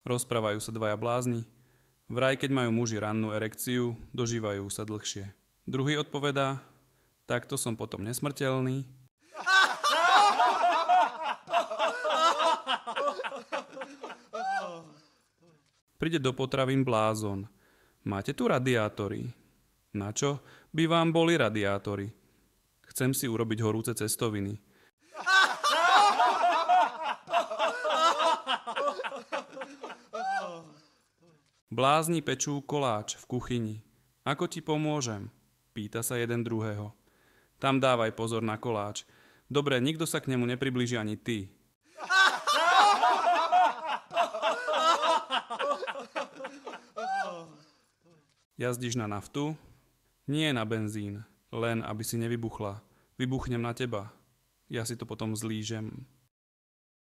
Rozprávajú sa dvaja blázni. Vraj, keď majú muži rannú erekciu, dožívajú sa dlhšie. Druhý odpovedá: takto som potom nesmrteľný. Príde do potravín blázon. Máte tu radiátory? Na čo by vám boli radiátory? Chcem si urobiť horúce cestoviny. Blázni pečú koláč v kuchyni. Ako ti pomôžem? Pýta sa jeden druhého. Tam dávaj pozor na koláč. Dobre, nikto sa k nemu nepriblíži ani ty. Jazdíš na naftu? Nie na benzín. Len aby si nevybuchla. Vybuchnem na teba. Ja si to potom zlížem.